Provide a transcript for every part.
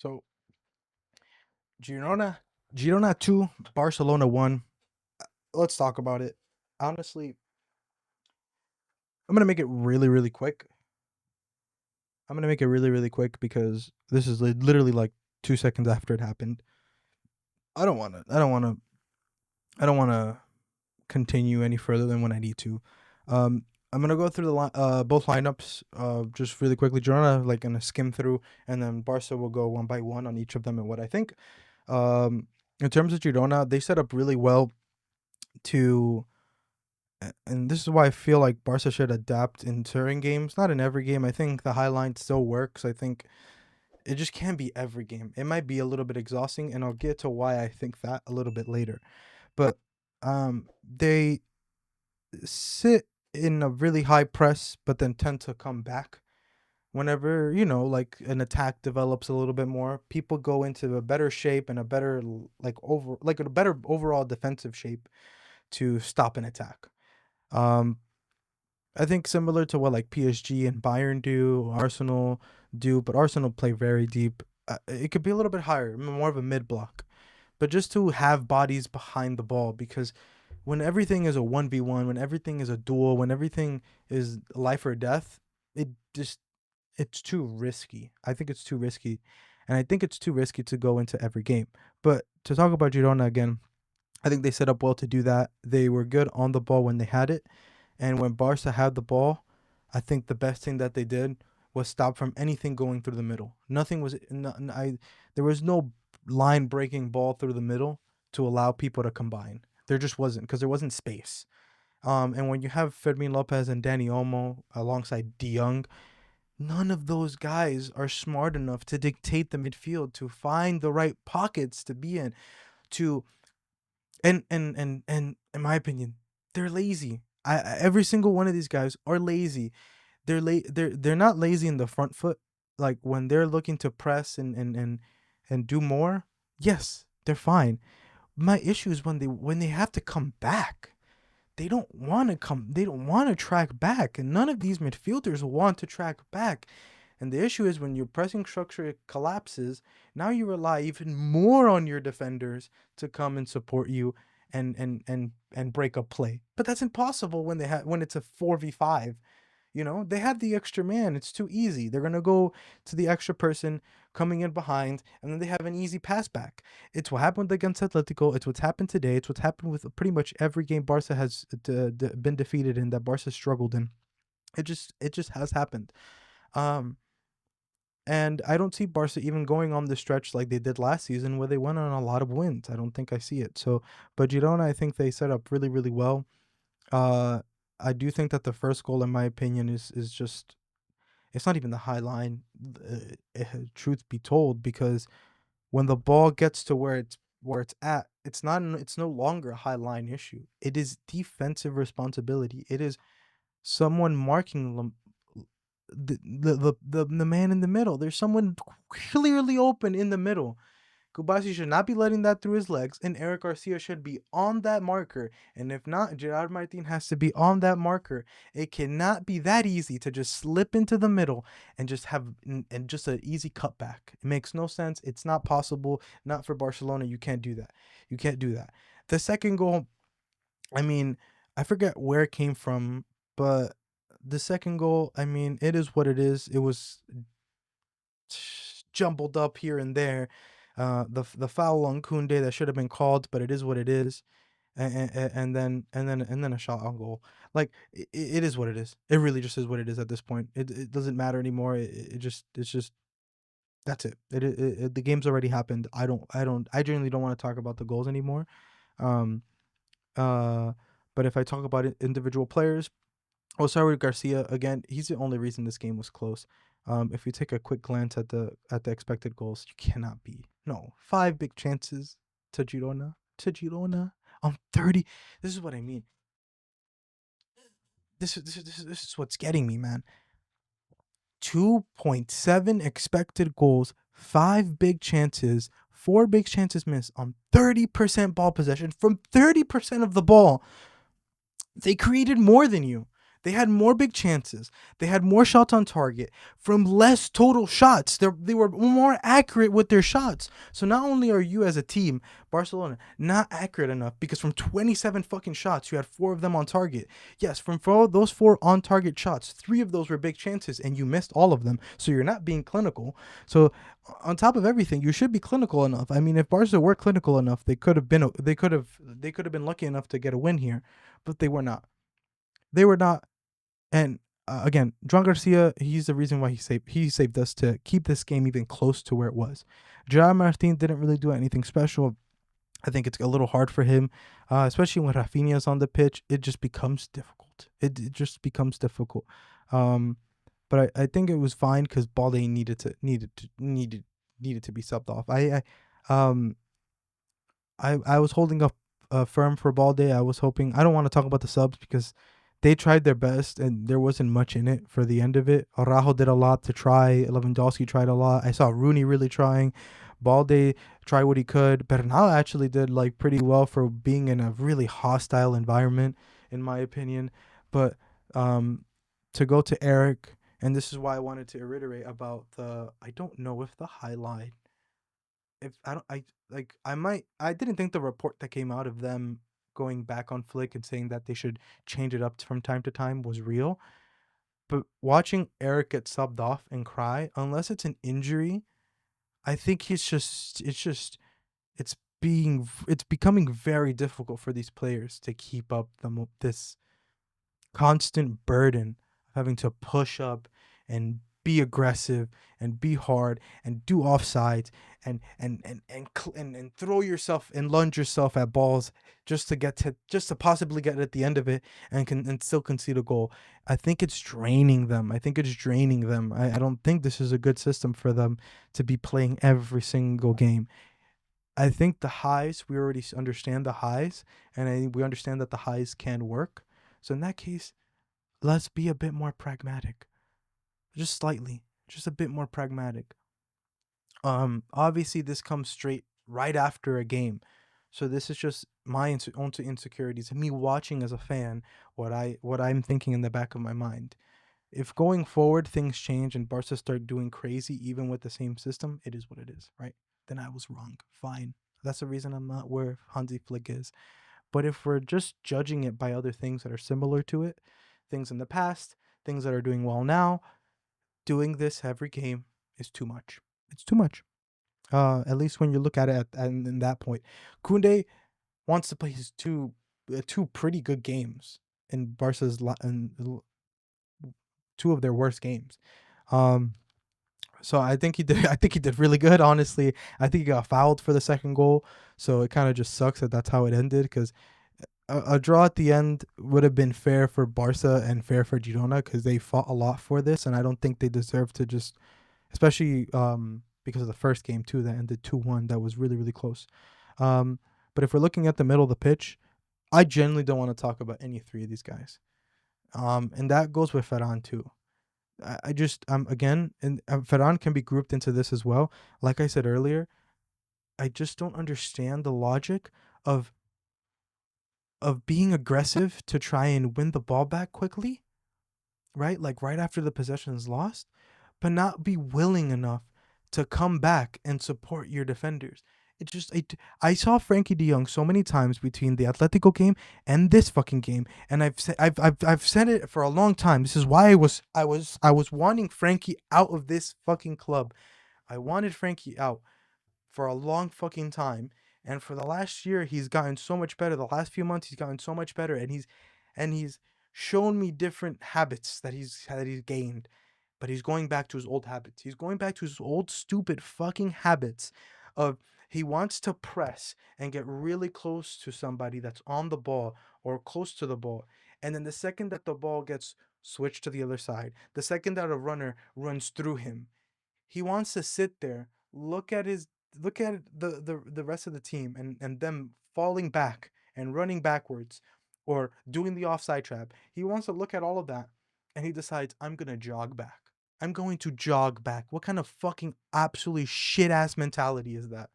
So Girona, Girona 2, Barcelona 1. Let's talk about it. Honestly, I'm gonna make it really, really quick. I'm gonna make it really, really quick because this is literally like 2 seconds after it happened. I don't want to. I don't want to. I don't want to continue any further than when I need to. Um, I'm gonna go through both lineups just really quickly. Girona like gonna skim through, and then Barca will go one by one on each of them and what I think. In terms of Girona, they set up really well to and this is why I feel like Barca should adapt in certain games, not in every game. I think the high line still works. I think it just can't be every game. It might be a little bit exhausting, and I'll get to why I think that a little bit later. But they sit in a really high press, but then tend to come back whenever like an attack develops a little bit more. People go into a better shape and a better like a better overall defensive shape to stop an attack. Um, I think similar to what like PSG and Bayern do, Arsenal do, but Arsenal play very deep. It could be a little bit higher, more of a mid block, but just to have bodies behind the ball because when everything is a 1v1, when everything is a duel, when everything is life or death, it just it's too risky. I think it's too risky, and I think it's too risky to go into every game. But to talk about Girona again, I think they set up well to do that. They were good on the ball when they had it, and when Barca had the ball, I think the best thing that they did was stop from anything going through the middle. Nothing was there was no line breaking ball through the middle to allow people to combine. There just wasn't because there wasn't space. And when you have Fermin Lopez and Danny Olmo alongside De Jong, none of those guys are smart enough to dictate the midfield, to find the right pockets to be in, to and in my opinion, they're lazy. Every single one of these guys are lazy. They're not lazy in the front foot. Like when they're looking to press and do more, yes, they're fine. My issue is when they have to come back. They don't want to come. They don't want to track back, and none of these midfielders want to track back. And the issue is when your pressing structure collapses, now you rely even more on your defenders to come and support you and break up play. But that's impossible when it's a 4v5. They have the extra man. It's too easy. They're going to go to the extra person coming in behind, and then they have an easy pass back. It's what happened against Atletico. It's what's happened today. It's what's happened with pretty much every game Barca has been defeated in, that Barca struggled in. It just has happened. Um, and I don't see Barca even going on the stretch like they did last season where they went on a lot of wins. I don't think I see it. So, but Girona, I think they set up really, really well. Uh, I do think that the first goal, in my opinion, is just it's not even the high line. Truth be told, because when the ball gets to where it's at, it's no longer a high line issue. It is defensive responsibility. It is someone marking the man in the middle. There's someone clearly open in the middle. Kubasi should not be letting that through his legs, and Eric Garcia should be on that marker. And if not, Gerard Martin has to be on that marker. It cannot be that easy to just slip into the middle and just have and just an easy cutback. It makes no sense. It's not possible. Not for Barcelona. You can't do that. You can't do that. The second goal, I mean, I forget where it came from, but the second goal, I mean, it is what it is. It was jumbled up here and there. The foul on Kunde that should have been called, but it is what it is. And then a shot on goal. Like it is what it is. It really just is what it is at this point. It doesn't matter anymore. It's just that's it. The game's already happened. I genuinely don't want to talk about the goals anymore. Um uh but if I talk about individual players, Osaru Garcia again. He's the only reason this game was close. If you take a quick glance at the expected goals, you cannot be no 5 big chances to Girona on 30. This is what I mean. This is what's getting me, man. 2.7 expected goals, 5 big chances, 4 big chances missed on 30% ball possession from 30% of the ball. They created more than you. They had more big chances. They had more shots on target from less total shots. They were more accurate with their shots. So not only are you as a team, Barcelona, not accurate enough because from 27 fucking shots, you had 4 of them on target. Yes, from those 4 on target shots, 3 of those were big chances and you missed all of them. So you're not being clinical. So on top of everything, you should be clinical enough. I mean, if Barca were clinical enough, they could have been lucky enough to get a win here, but they were not. They were not. And again, John Garcia, he's the reason why he saved us to keep this game even close to where it was. Gerard Martin didn't really do anything special. I think it's a little hard for him, especially when Rafinha's on the pitch. It just becomes difficult. It just becomes difficult. Um, but I think it was fine because Balde needed to be subbed off. I was holding up firm for Balde. I was hoping. I don't want to talk about the subs because they tried their best and there wasn't much in it for the end of it. Araujo did a lot to try. Lewandowski tried a lot. I saw Rooney really trying. Balde tried what he could. Bernal actually did like pretty well for being in a really hostile environment, in my opinion. But to go to Eric, and this is why I wanted to reiterate about the. I don't know if the highlight if I don't I like I didn't think the report that came out of them going back on Flick and saying that they should change it up from time to time was real. But watching Eric get subbed off and cry, unless it's an injury, I think it's becoming very difficult for these players to keep up this constant burden of having to push up and be aggressive and be hard and do offsides and throw yourself and lunge yourself at balls just to possibly get at the end of it and still concede a goal. I think it's draining them. I don't think this is a good system for them to be playing every single game. I think the highs, we already understand the highs, and we understand that the highs can work. So in that case, let's be a bit more pragmatic. Just slightly. Just a bit more pragmatic. Obviously this comes straight right after a game. So this is just my own insecurities, me watching as a fan what I'm thinking in the back of my mind. If going forward things change and Barca start doing crazy even with the same system, it is what it is, right? Then I was wrong. Fine. That's the reason I'm not where Hansi Flick is. But if we're just judging it by other things that are similar to it, things in the past, things that are doing well now, doing this every game is too much. It's too much. At least when you look at it in that point, Kunde wants to play his two pretty good games in two of their worst games. Um, so I think he did. I think he did really good. Honestly, I think he got fouled for the second goal, so it kind of just sucks that that's how it ended. Because a draw at the end would have been fair for Barca and fair for Girona because they fought a lot for this, and I don't think they deserve to just, especially because of the first game too that ended 2-1. That was really really close. Um, but if we're looking at the middle of the pitch, I generally don't want to talk about any three of these guys. And that goes with Ferran too. I just again, and Ferran can be grouped into this as well. Like I said earlier, I just don't understand the logic of being aggressive to try and win the ball back quickly, right? Like right after the possession is lost, but not be willing enough to come back and support your defenders. I saw Frankie De Jong so many times between the Atletico game and this fucking game, and I've said it for a long time. This is why I was wanting Frankie out of this fucking club. I wanted Frankie out for a long fucking time. And for the last year, he's gotten so much better. The last few months, he's gotten so much better, and he's shown me different habits that he's gained. But he's going back to his old habits. He's going back to his old stupid fucking habits of he wants to press and get really close to somebody that's on the ball or close to the ball. And then the second that the ball gets switched to the other side, the second that a runner runs through him, he wants to sit there, look at the rest of the team and them falling back and running backwards or doing the offside trap. He wants to look at all of that and he decides I'm going to jog back. I'm going to jog back. What kind of fucking absolutely shit ass mentality is that?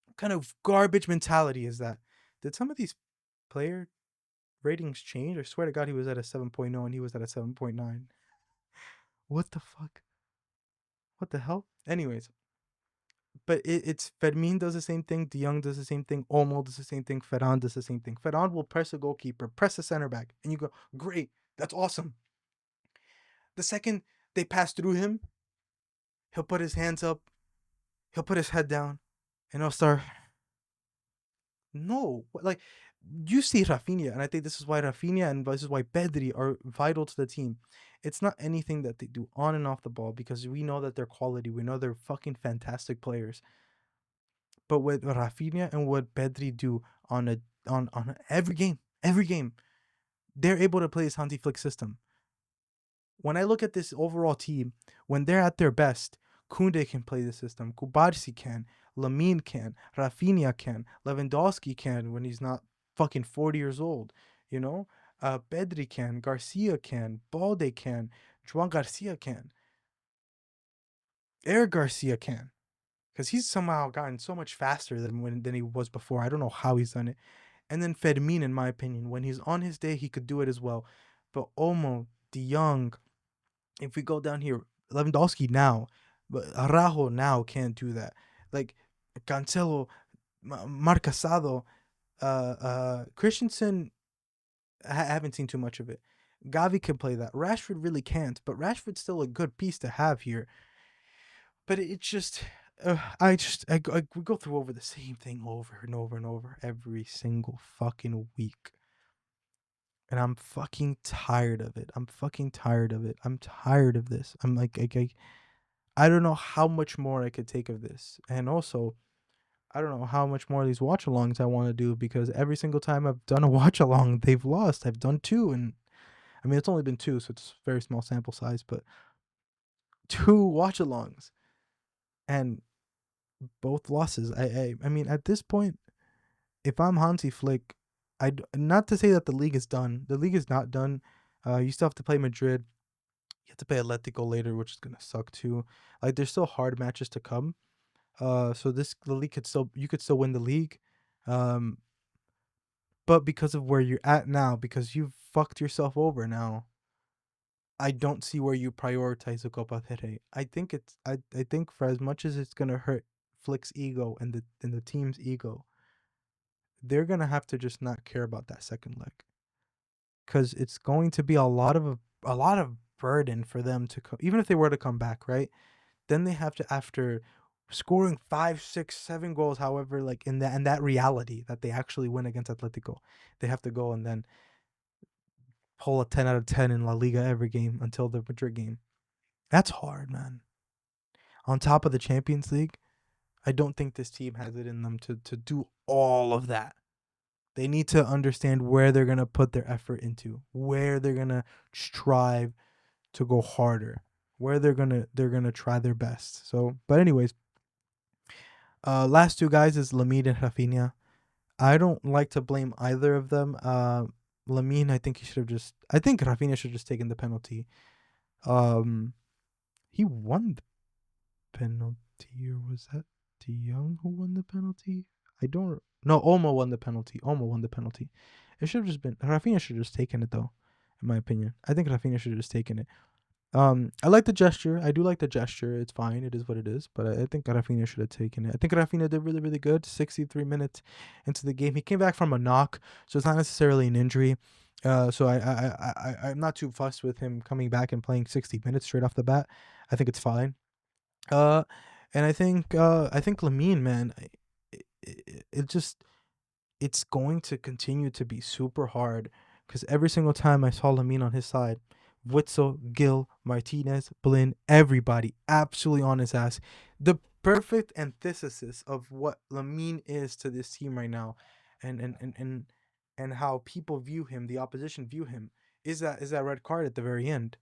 What kind of garbage mentality is that? Did some of these players ratings changed. I swear to God, he was at a 7.0 and he was at a 7.9. What the fuck? What the hell? Anyways, but it's Fermin does the same thing, De Jong does the same thing, Olmo does the same thing, Ferran does the same thing. Ferran will press a goalkeeper, press a center back, and you go, great, that's awesome. The second they pass through him, he'll put his hands up, he'll put his head down, and he'll start. No, like you see Rafinha, and I think this is why Rafinha and this is why Pedri are vital to the team. It's not anything that they do on and off the ball because we know that they're quality. We know they're fucking fantastic players. But what Rafinha and what Pedri do on a on every game, they're able to play this Hansi Flick system. When I look at this overall team, when they're at their best, Kunde can play the system, Kubarsi can, Lamine can, Rafinha can, Lewandowski can when he's not fucking 40 years old, you know? Pedri can, Garcia can, Balde can, Juan Garcia can, Eric Garcia can. Because he's somehow gotten so much faster than he was before. I don't know how he's done it. And then Fermin, in my opinion, when he's on his day, he could do it as well. But Olmo, De Jong, if we go down here, Lewandowski now, but Araujo now can't do that. Like Cancelo, Marcasado, Christensen, I haven't seen too much of it. Gavi can play that. Rashford really can't, but Rashford's still a good piece to have here. But it's just, we go through over the same thing over and over and over every single fucking week. And I'm fucking tired of it. I'm fucking tired of it. I'm tired of this. I'm like, I don't know how much more I could take of this. And also, I don't know how much more of these watch alongs I want to do because every single time I've done a watch along, they've lost. I've done two. And I mean, it's only been two, so it's a very small sample size, but two watch alongs and both losses. I mean, at this point, if I'm Hansi Flick, not to say that the league is done. The league is not done. You still have to play Madrid. You have to play Atletico later, which is gonna suck too. Like there's still hard matches to come. So the league you could still win the league. Um, but because of where you're at now, because you've fucked yourself over now, I don't see where you prioritize the Copa del Rey. I think for as much as it's gonna hurt Flick's ego and the team's ego, they're gonna have to just not care about that second leg because it's going to be a lot of burden for them to even if they were to come back, right? Then they have to after scoring 5, 6, 7 goals, however, like in that reality that they actually win against Atletico, they have to go and then pull a 10 out of 10 in La Liga every game until the Madrid game. That's hard, man. On top of the Champions League, I don't think this team has it in them to do all of that. They need to understand where they're going to put their effort into, where they're going to strive to go harder, where they're going to try their best. So, but anyways, last two guys is Lamine and Rafinha. I don't like to blame either of them. Lamine, I think I think Rafinha should have just taken the penalty. Um, he won the penalty, or was that De Jong who won the penalty? I don't. No, Olmo won the penalty. Olmo won the penalty. It should have just been Rafinha should have just taken it though, in my opinion. I think Rafinha should have just taken it. I like the gesture. I do like the gesture. It's fine. It is what it is. But I think Rafinha should have taken it. I think Rafinha did really, really good. 63 minutes into the game, he came back from a knock, so it's not necessarily an injury. So I'm not too fussed with him coming back and playing 60 minutes straight off the bat. I think it's fine. Uh, and I think Lamine, man, it just it's going to continue to be super hard because every single time I saw Lamine on his side, Witzel, Gil, Martinez, Blin, everybody absolutely on his ass. The perfect antithesis of what Lamine is to this team right now, and how people view him, the opposition view him, is that red card at the very end.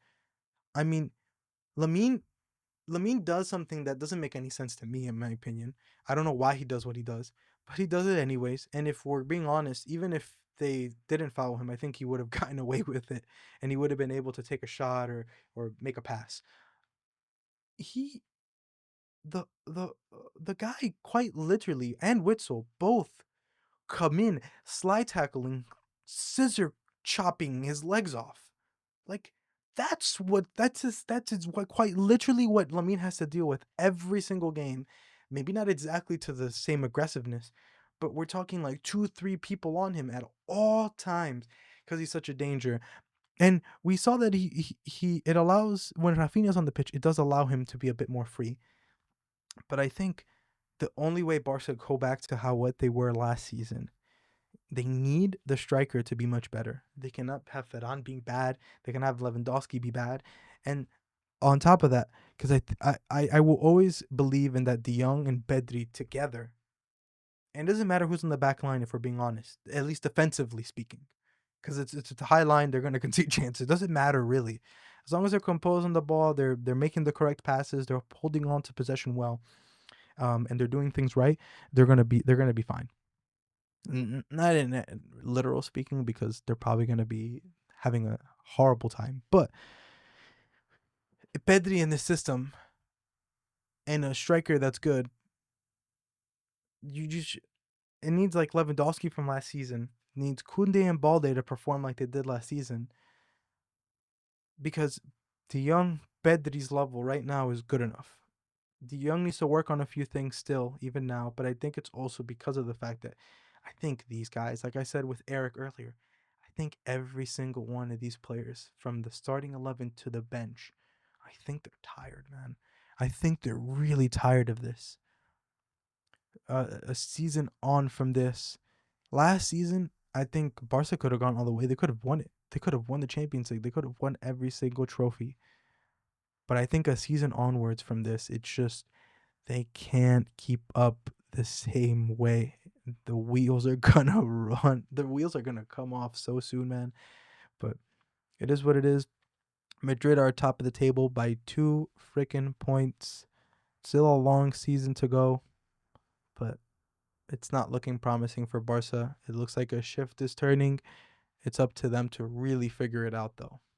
I mean, Lamine Lamine does something that doesn't make any sense to me, in my opinion. I don't know why he does what he does, but he does it anyways. And if we're being honest, even if they didn't foul him, I think he would have gotten away with it, and he would have been able to take a shot or make a pass. He the guy quite literally and Witzel both come in slide tackling, scissor chopping his legs off. Like that's what quite literally what Lamine has to deal with every single game. Maybe not exactly to the same aggressiveness, but we're talking like 2, 3 people on him at all times because he's such a danger. And we saw that he it allows when Rafinha's on the pitch, it does allow him to be a bit more free. But I think the only way Barca go back to how what they were last season, they need the striker to be much better. They cannot have Ferran being bad. They can have Lewandowski be bad, and on top of that, because I will always believe in that De Jong and Pedri together. And it doesn't matter who's on the back line if we're being honest, at least defensively speaking, because it's a high line. They're going to concede chances. It doesn't matter really, as long as they're composing the ball, they're making the correct passes, they're holding on to possession well, and they're doing things right. They're gonna be fine. Not in literal speaking, because they're probably gonna be having a horrible time. But Pedri in this system and a striker that's good, you just it needs like Lewandowski from last season. It needs Kunde and Balde to perform like they did last season, because the young Pedri's level right now is good enough. The young needs to work on a few things still, even now, but I think it's also because of the fact that I think these guys, like I said with Eric earlier, I think every single one of these players, from the starting 11 to the bench, I think they're tired, man. I think they're really tired of this. A season on from this, last season, I think Barca could have gone all the way. They could have won it. They could have won the Champions League. They could have won every single trophy. But I think a season onwards from this, it's just they can't keep up the same way. The wheels are gonna run. The wheels are gonna come off so soon, man. But it is what it is. Madrid are top of the table by 2 freaking points. Still a long season to go, but it's not looking promising for Barca. It looks like a shift is turning. It's up to them to really figure it out, though.